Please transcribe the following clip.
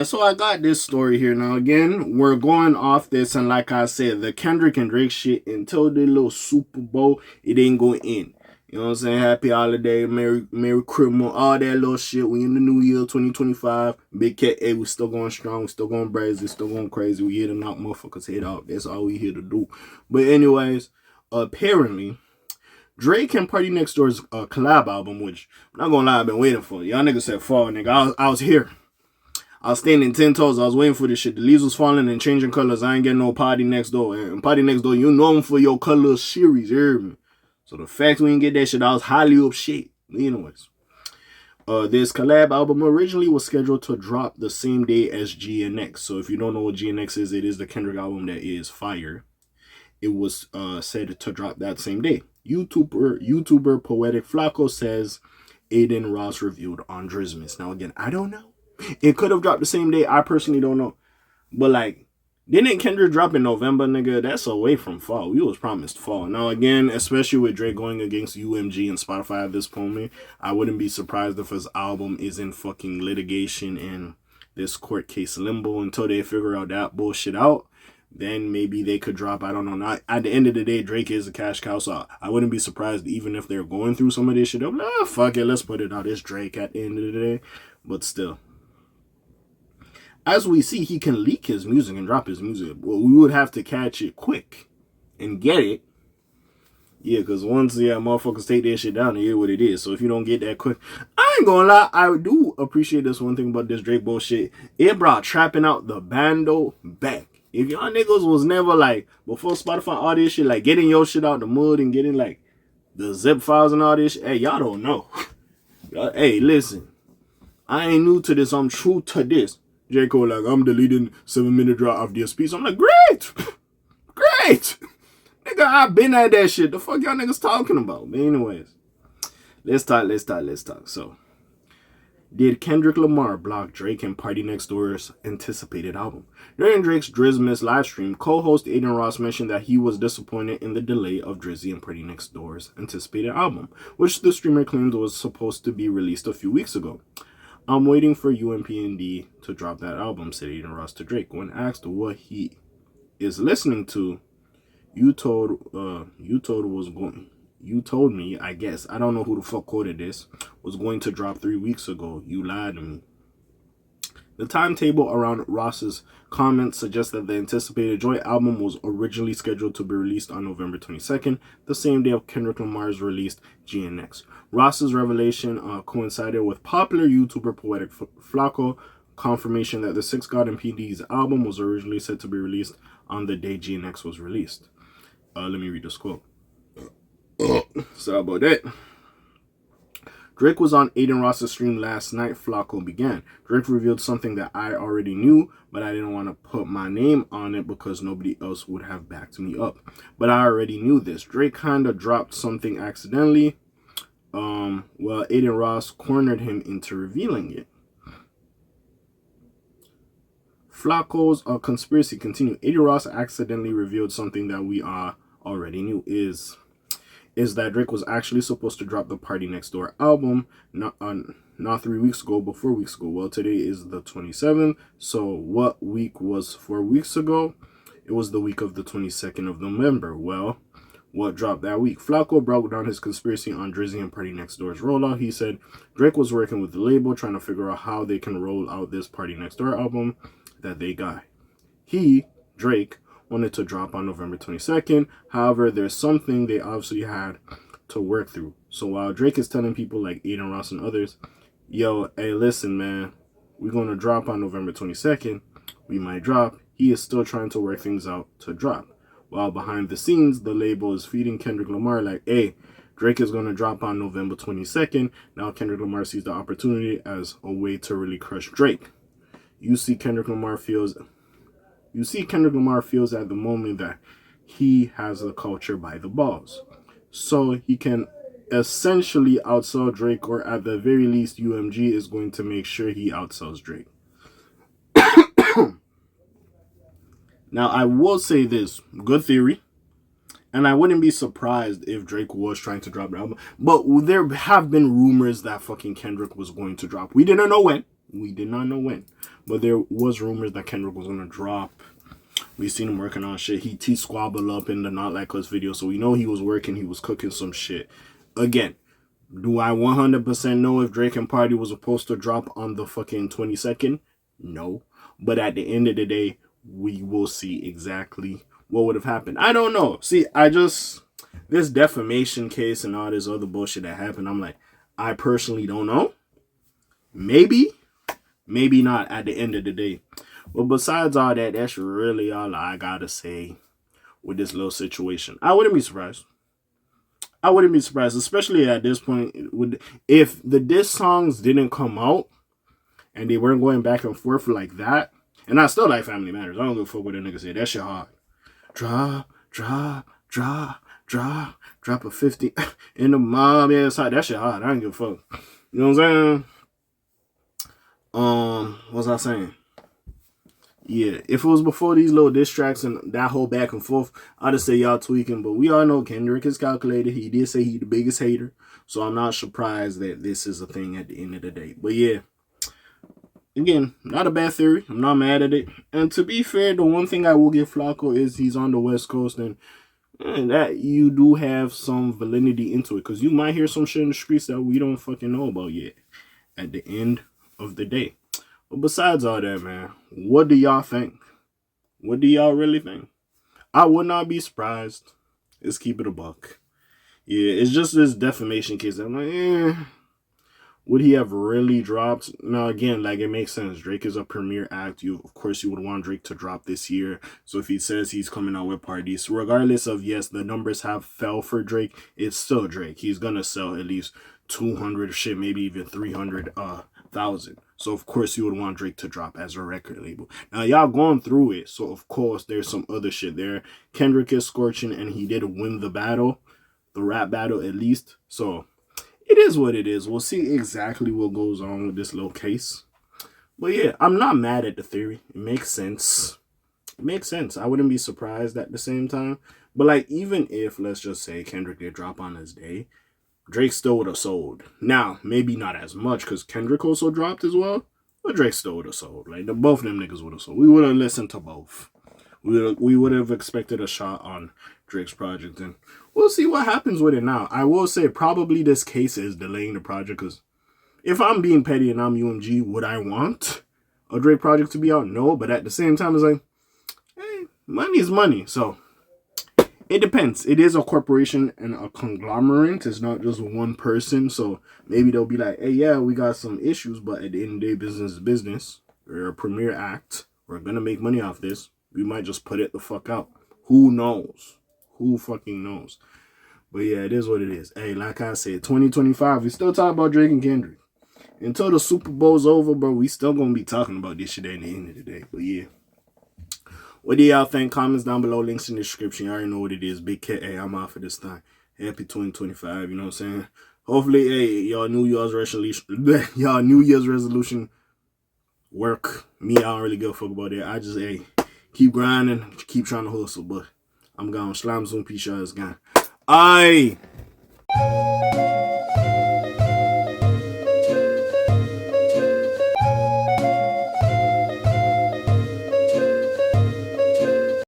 So I got this story here. Now again, we're going off this, and like I said, the Kendrick and Drake shit until the little Super Bowl, it ain't going in. You know what I'm saying? Happy holiday, Merry Christmas, all that little shit. We in the new year, 2025. Big K.A. we still going strong, we still going brazy, still going crazy. We here to knock motherfuckers head off. That's all we here to do. But anyways, apparently, Drake and PartyNextDoor's collab album, which I'm not gonna lie, I've been waiting for. Y'all niggas said fall, nigga. I was here. I was standing 10 toes. I was waiting for this shit. The leaves was falling and changing colors. I ain't getting no Party Next Door. And Party Next Door, you known for your color series, you hear me? So the fact we didn't get that shit, I was highly upset. Anyways, this collab album originally was scheduled to drop the same day as GNX. So if you don't know what GNX is, it is the Kendrick album that is fire. It was said to drop that same day. YouTuber Poetic Flakko says Adin Ross revealed on Drizmas. Now again, I don't know. It could have dropped the same day. I personally don't know. But like, didn't Kendrick drop in November, nigga? That's away from fall. We was promised fall. Now again, especially with Drake going against UMG and Spotify at this moment, I wouldn't be surprised if his album is in fucking litigation and this court case limbo until they figure out that bullshit out. Then maybe they could drop, I don't know. Not, at the end of the day, Drake is a cash cow, so I wouldn't be surprised even if they're going through some of this shit. Like, fuck it, let's put it out. It's Drake at the end of the day. But still. As we see, he can leak his music and drop his music. Well, we would have to catch it quick and get it. Yeah, because once, motherfuckers take that shit down, they hear what it is. So if you don't get that quick, I ain't gonna lie, I do appreciate this one thing about this Drake bullshit. It brought trapping out the bando back. If y'all niggas was never like, before Spotify, all this shit, like getting your shit out the mud and getting like the zip files and all this shit, hey, y'all don't know. Hey, listen, I ain't new to this, I'm true to this. J. Cole like, I'm deleting 7-minute drop of this piece. I'm like, great! Great! Nigga, I've been at that shit. The fuck y'all niggas talking about? But anyways, let's talk. So, did Kendrick Lamar block Drake and PartyNextDoor's anticipated album? During Drake's Drizmas livestream, co-host Adin Ross mentioned that he was disappointed in the delay of Drizzy and PartyNextDoor's anticipated album, which the streamer claimed was supposed to be released a few weeks ago. I'm waiting for UMPND to drop that album, said Adin Ross to Drake. When asked what he is listening to, you told me, I guess, I don't know who the fuck quoted this, was going to drop 3 weeks ago. You lied to me. The timetable around Ross's comments suggests that the anticipated Joy album was originally scheduled to be released on November 22nd, the same day of Kendrick Lamar's released GNX. Ross's revelation coincided with popular YouTuber Poetic Flakko confirmation that the Six God and PD's album was originally set to be released on the day GNX was released. Let me read this quote. Sorry about that. Drake was on Adin Ross's stream last night, Flakko began. Drake revealed something that I already knew, but I didn't want to put my name on it because nobody else would have backed me up. But I already knew this. Drake kind of dropped something accidentally. Well, Adin Ross cornered him into revealing it. Flakko's conspiracy continued. Adin Ross accidentally revealed something that we already knew is that Drake was actually supposed to drop the PartyNextDoor album not 3 weeks ago, but 4 weeks ago. Well, today is the 27th, so what week was 4 weeks ago? It was the week of the 22nd of November. Well, what dropped that week? Flakko broke down his conspiracy on Drizzy and PartyNextDoor's rollout. He said Drake was working with the label, trying to figure out how they can roll out this PartyNextDoor album that they got. Drake, wanted to drop on November 22nd. However, there's something they obviously had to work through. So while Drake is telling people like Adin Ross and others, yo, hey, listen, man, we're going to drop on November 22nd. We might drop. He is still trying to work things out to drop. While behind the scenes, the label is feeding Kendrick Lamar like, hey, Drake is going to drop on November 22nd. Now Kendrick Lamar sees the opportunity as a way to really crush Drake. You see Kendrick Lamar feels at the moment that he has the culture by the balls. So he can essentially outsell Drake, or at the very least, UMG is going to make sure he outsells Drake. Now, I will say this. Good theory. And I wouldn't be surprised if Drake was trying to drop the album. But there have been rumors that fucking Kendrick was going to drop. We didn't know when. We did not know when. But there was rumors that Kendrick was going to drop. We seen him working on shit. He T-squabbled up in the Not Like Us video. So we know he was working. He was cooking some shit. Again, do I 100% know if Drake and Party was supposed to drop on the fucking 22nd? No. But at the end of the day, we will see exactly what would have happened. I don't know. See, this defamation case and all this other bullshit that happened, I'm like, I personally don't know. Maybe not at the end of the day. But besides all that, that's really all I gotta say with this little situation. I wouldn't be surprised. Especially at this point, if the diss songs didn't come out and they weren't going back and forth like that. And I still like Family Matters. I don't give a fuck what a nigga say. That shit hard. Drop a 50 in the mob. Yeah, it's hard. That shit hard. I don't give a fuck. You know what I'm saying? What was I saying? Yeah, if it was before these little diss tracks and that whole back and forth, I'd just say y'all tweaking. But we all know Kendrick is calculated. He did say he the biggest hater. So I'm not surprised that this is a thing at the end of the day. But yeah, again, not a bad theory. I'm not mad at it. And to be fair, the one thing I will give Flakko is he's on the West Coast and that you do have some validity into it. Because you might hear some shit in the streets that we don't fucking know about yet at the end of the day. But besides all that, man, what do y'all think? What do y'all really think? I would not be surprised. Let's keep it a buck. Yeah, it's just this defamation case. I'm like, would he have really dropped? Now, again, like, it makes sense. Drake is a premier act. Of course, you would want Drake to drop this year. So if he says he's coming out with parties, regardless of, yes, the numbers have fell for Drake, it's still Drake. He's going to sell at least 200 shit, maybe even 300,000. So, of course, you would want Drake to drop as a record label. Now, y'all going through it. So, of course, there's some other shit there. Kendrick is scorching, and he did win the battle. The rap battle, at least. So, it is what it is. We'll see exactly what goes on with this little case. But, yeah, I'm not mad at the theory. It makes sense. It makes sense. I wouldn't be surprised at the same time. But, like, even if, let's just say, Kendrick did drop on his day, Drake still would have sold. Now, maybe not as much because Kendrick also dropped as well, but Drake still would have sold. Like, both of them niggas would have sold. We would have listened to both. We would have expected a shot on Drake's project, and we'll see what happens with it now. I will say probably this case is delaying the project because if I'm being petty and I'm UMG, would I want a Drake project to be out? No, but at the same time, it's like, hey, money is money, so it depends. It is a corporation and a conglomerate. It's not just one person. So maybe they'll be like, hey, yeah, we got some issues, but at the end of the day, business is business. We're a premier act. We're going to make money off this. We might just put it the fuck out. Who knows? Who fucking knows? But yeah, it is what it is. Hey, like I said, 2025, we still talking about Drake and Kendrick. Until the Super Bowl's over, bro, we still going to be talking about this shit at the end of the day. But yeah. What do y'all think? Comments down below. Links in the description. You already know what it is. Big K.A. I'm out for this time. Happy 2025. You know what I'm saying? Hopefully, hey, y'all New Year's resolution work. Me, I don't really give a fuck about that. I just, hey, keep grinding. Keep trying to hustle. But I'm gone. Slime Zoom. Peace, y'all. It's gone. Aye.